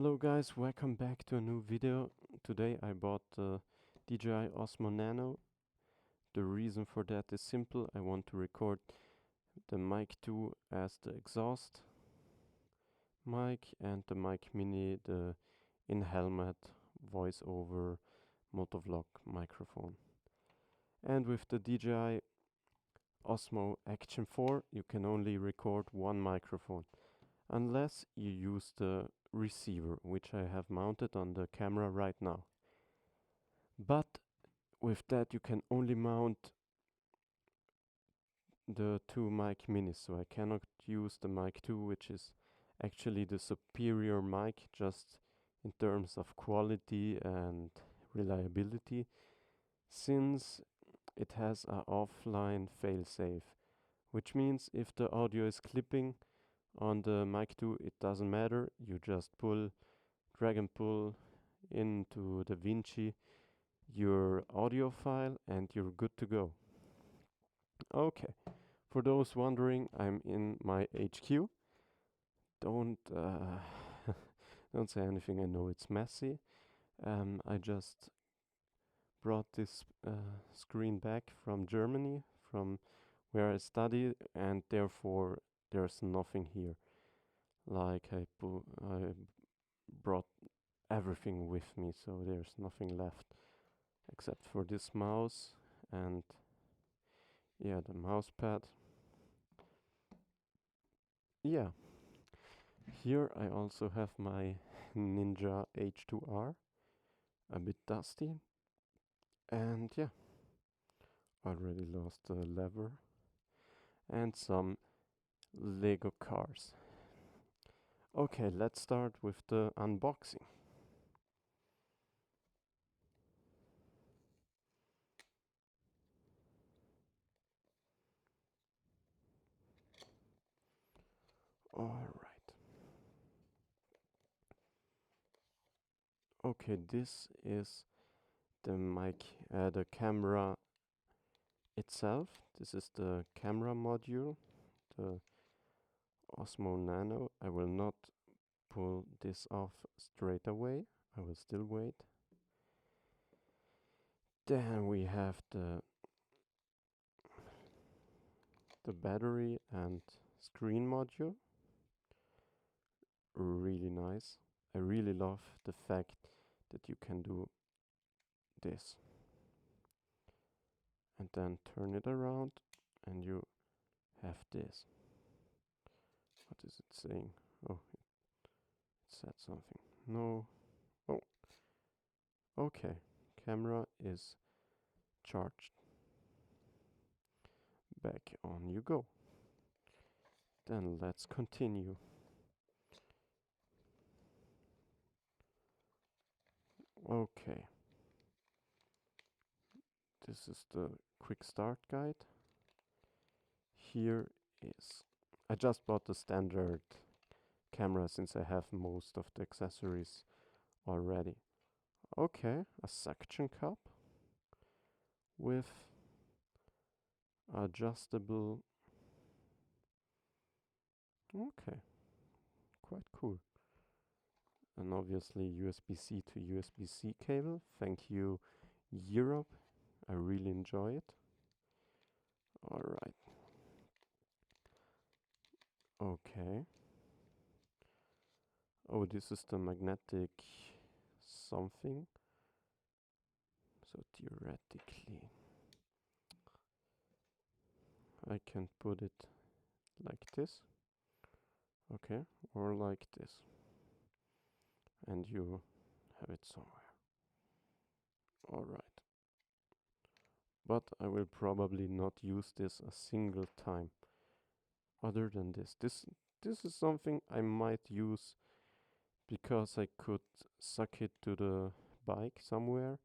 Hello guys, welcome back to a new video. Today I bought the DJI Osmo Nano. The reason for that is simple. I want to record the mic 2 as the exhaust mic and the mic mini the in-helmet voice-over Motovlog microphone. And with the DJI Osmo Action 4 you can only record one microphone unless you use the receiver, which I have mounted on the camera right now. But with that you can only mount the two mic minis, so I cannot use the mic 2, which is actually the superior mic just in terms of quality and reliability, since it has a offline failsafe, which means if the audio is clipping on the mic 2 it doesn't matter, you just drag and pull into DaVinci your audio file and you're good to go. Okay, for those wondering, I'm in my HQ. Don't don't say anything. I know it's messy. I just brought this screen back from Germany, from where I study, and therefore there's nothing here. Like I brought everything with me, so there's nothing left except for this mouse and yeah, the mouse pad. Yeah, here I also have my Ninja H2R, a bit dusty, and yeah, already lost the lever, and some Lego cars. Okay, let's start with the unboxing. Alright. Okay, this is the camera itself. This is the camera module, the Osmo Nano. I will not pull this off straight away. I will still wait. Then we have the battery and screen module. Really nice. I really love the fact that you can do this and then turn it around and you have this. What is it saying? Oh, it said something. No. Oh, okay. Camera is charged. Back on you go. Then let's continue. Okay. This is the quick start guide. Here is, I just bought the standard camera since I have most of the accessories already. Okay, a suction cup with adjustable. Okay, quite cool. And obviously USB-C to USB-C cable. Thank you, Europe. I really enjoy it. Alright. Okay. Oh, this is the magnetic something. So theoretically, I can put it like this. Okay, or like this. And you have it somewhere. Alright. But I will probably not use this a single time. Other than this. This is something I might use because I could suck it to the bike somewhere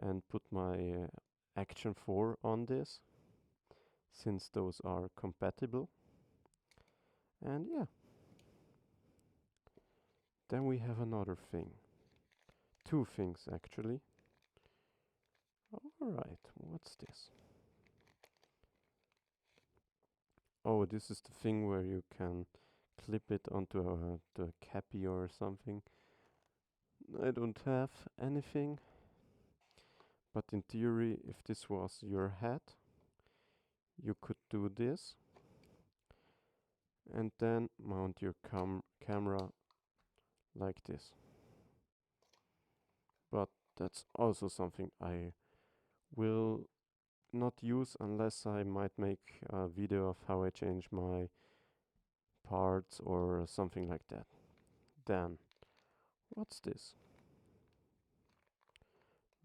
and put my Action 4 on this, since those are compatible. And yeah. Then we have another thing. Two things actually. Alright, what's this? Oh, this is the thing where you can clip it onto the cappy or something. I don't have anything, but in theory, if this was your head, you could do this and then mount your camera like this. But that's also something I will not use unless I might make a video of how I change my parts or something like that. Then, what's this?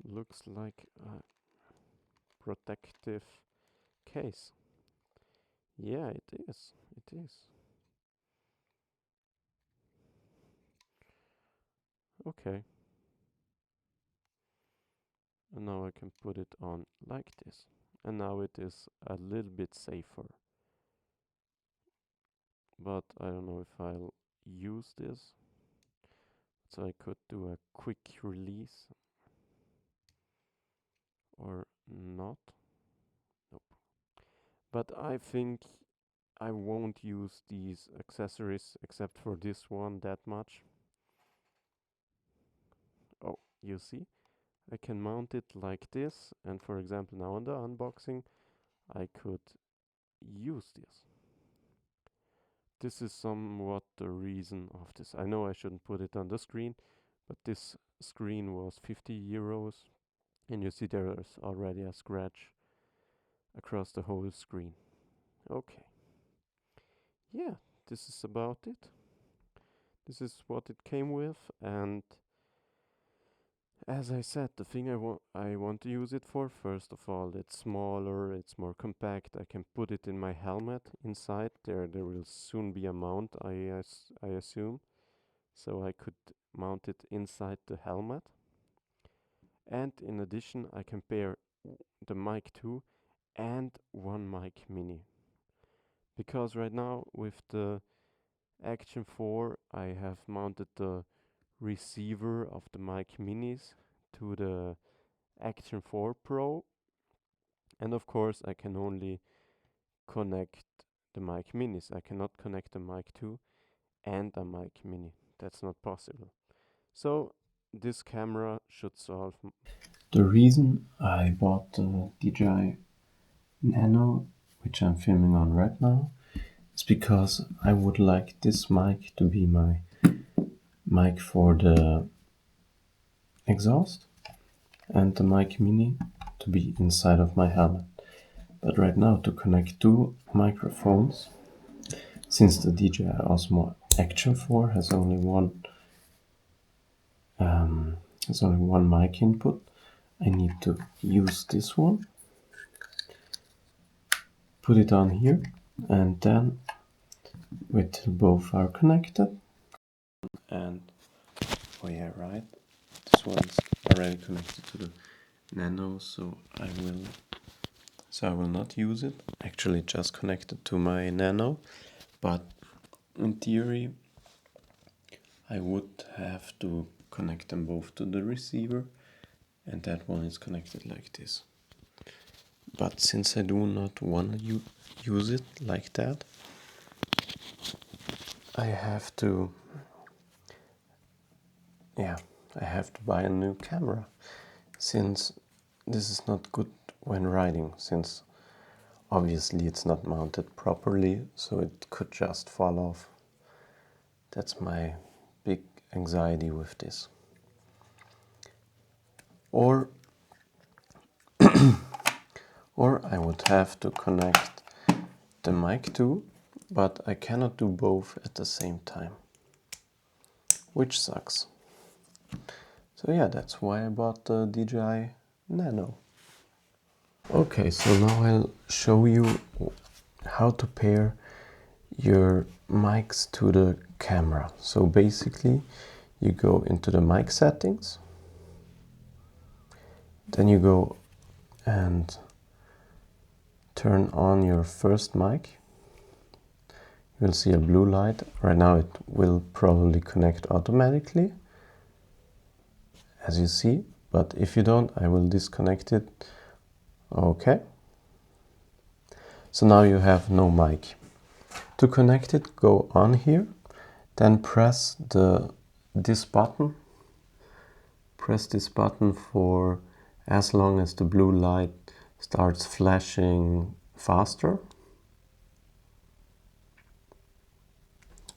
Looks like a protective case. Yeah, it is. It is. Okay. And now I can put it on like this. And now it is a little bit safer. But I don't know if I'll use this. So I could do a quick release or not. Nope. But I think I won't use these accessories except for this one that much. Oh, you see? I can mount it like this, and for example now on the unboxing I could use this. This is somewhat the reason of this. I know I shouldn't put it on the screen, but this screen was 50 euros, and you see there is already a scratch across the whole screen. Okay. Yeah, this is about it. This is what it came with, and as I said, the thing I want to use it for, first of all, it's smaller, it's more compact. I can put it in my helmet inside. There will soon be a mount, I assume. So I could mount it inside the helmet. And in addition, I can pair the mic 2 and one mic mini. Because right now with the Action 4, I have mounted the receiver of the mic minis to the Action 4 Pro, and of course I can only connect the mic minis. I cannot connect the mic 2 and a mic mini. That's not possible. So this camera should solve. The reason I bought the DJI Nano, which I'm filming on right now, is because I would like this mic to be my mic for the exhaust and the mic mini to be inside of my helmet. But right now, to connect two microphones, since the DJI Osmo Action 4 has only one mic input, I need to use this one, put it on here, and then wait till both are connected. And oh yeah, right. This one's already connected to the Nano, so I will not use it. Actually, just connected to my Nano, but in theory, I would have to connect them both to the receiver, and that one is connected like this. But since I do not want to use it like that, I have to buy a new camera, since this is not good when riding, since obviously it's not mounted properly, so it could just fall off. That's my big anxiety with this. Or I would have to connect the mic too, but I cannot do both at the same time, which sucks. So yeah, that's why I bought the DJI Nano. Okay, so now I'll show you how to pair your mics to the camera. So basically, you go into the mic settings, then you go and turn on your first mic. You'll see a blue light. Right now it will probably connect automatically, as you see, but if you don't, I will disconnect it. Okay. So now you have no mic. To connect it, go on here, then press this button press this button for as long as the blue light starts flashing faster,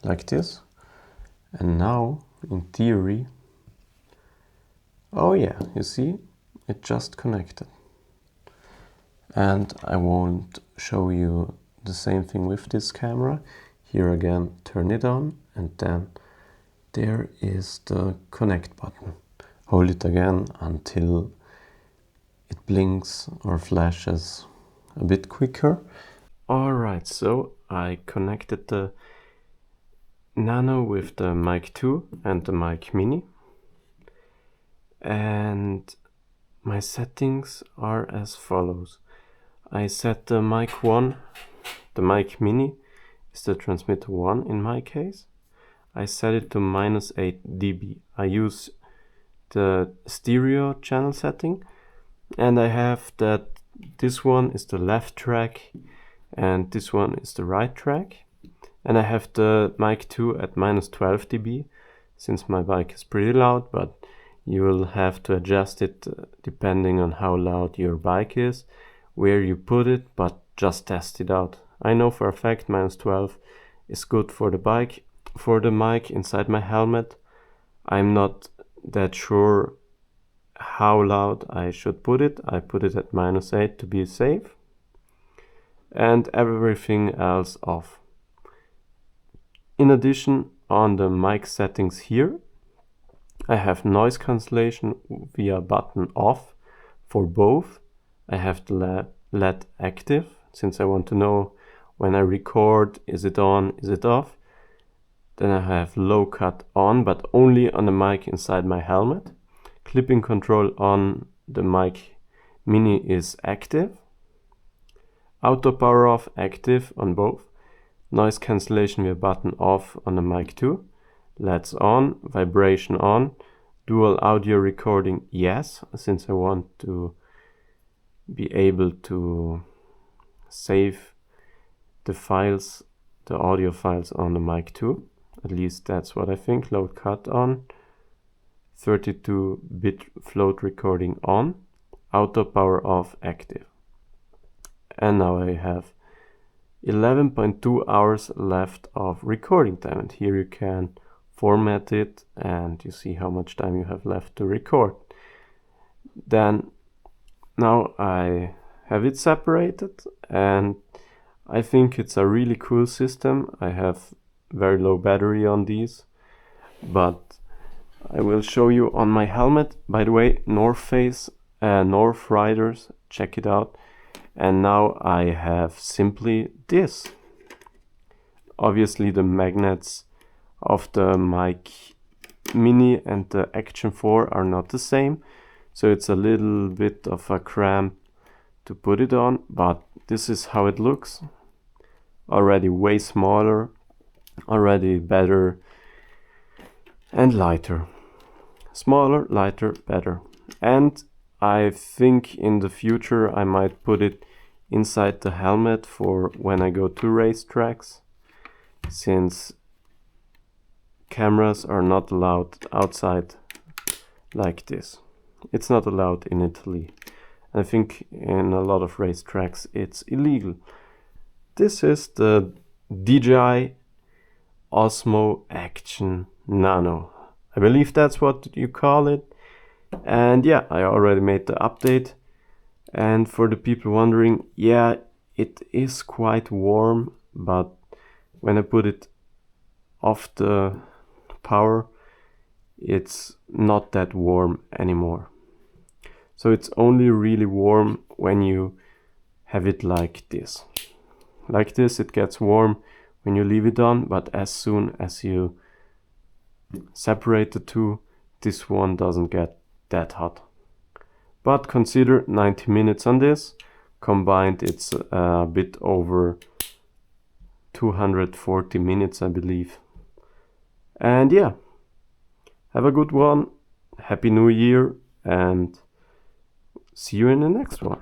like this. And now, in theory, oh yeah, you see, it just connected. And I won't show you the same thing with this camera. Here again, turn it on, and then there is the connect button. Hold it again until it blinks or flashes a bit quicker. Alright, so I connected the Nano with the Mic 2 and the Mic Mini. And my settings are as follows. I set the Mic 1, the Mic Mini is the transmitter 1 in my case. I set it to -8 dB. I use the stereo channel setting, and I have that this one is the left track and this one is the right track. And I have the Mic 2 at -12 dB, since my bike is pretty loud, but you will have to adjust it depending on how loud your bike is, where you put it, but just test it out. I know for a fact -12 is good for the bike. For the mic inside my helmet, I'm not that sure how loud I should put it. I put it at -8 to be safe, and everything else off. In addition, on the mic settings here, I have noise cancellation via button off for both. I have the LED active, since I want to know when I record, is it on, is it off. Then I have low cut on, but only on the mic inside my helmet. Clipping control on the Mic Mini is active. Auto power off active on both. Noise cancellation via button off on the Mic 2. LEDs on, vibration on. Dual audio recording yes, since I want to be able to save the files, the audio files on the Mic 2. At least that's what I think. Low cut on. 32-bit float recording on. Auto power off active. And now I have 11.2 hours left of recording time, and here you can format it and you see how much time you have left to record. Then now I have it separated, and I think it's a really cool system. I have very low battery on these, but I will show you on my helmet. By the way, North Face, North Riders, check it out. And now I have simply this. Obviously the magnets of the Mic Mini and the Action 4 are not the same, so it's a little bit of a cramp to put it on, but this is how it looks. Already way smaller, already better and lighter. Smaller, lighter, better. And I think in the future I might put it inside the helmet for when I go to racetracks, since cameras are not allowed outside like this. It's not allowed in Italy. I think in a lot of racetracks it's illegal. This is the DJI Osmo Action Nano. I believe that's what you call it. And yeah, I already made the update. And for the people wondering, yeah, it is quite warm, but when I put it off the power, it's not that warm anymore. So it's only really warm when you have it like this. Like this, it gets warm when you leave it on, but as soon as you separate the two, this one doesn't get that hot. But consider 90 minutes on this. Combined, it's a bit over 240 minutes, I believe. And yeah, have a good one. Happy New Year, and see you in the next one.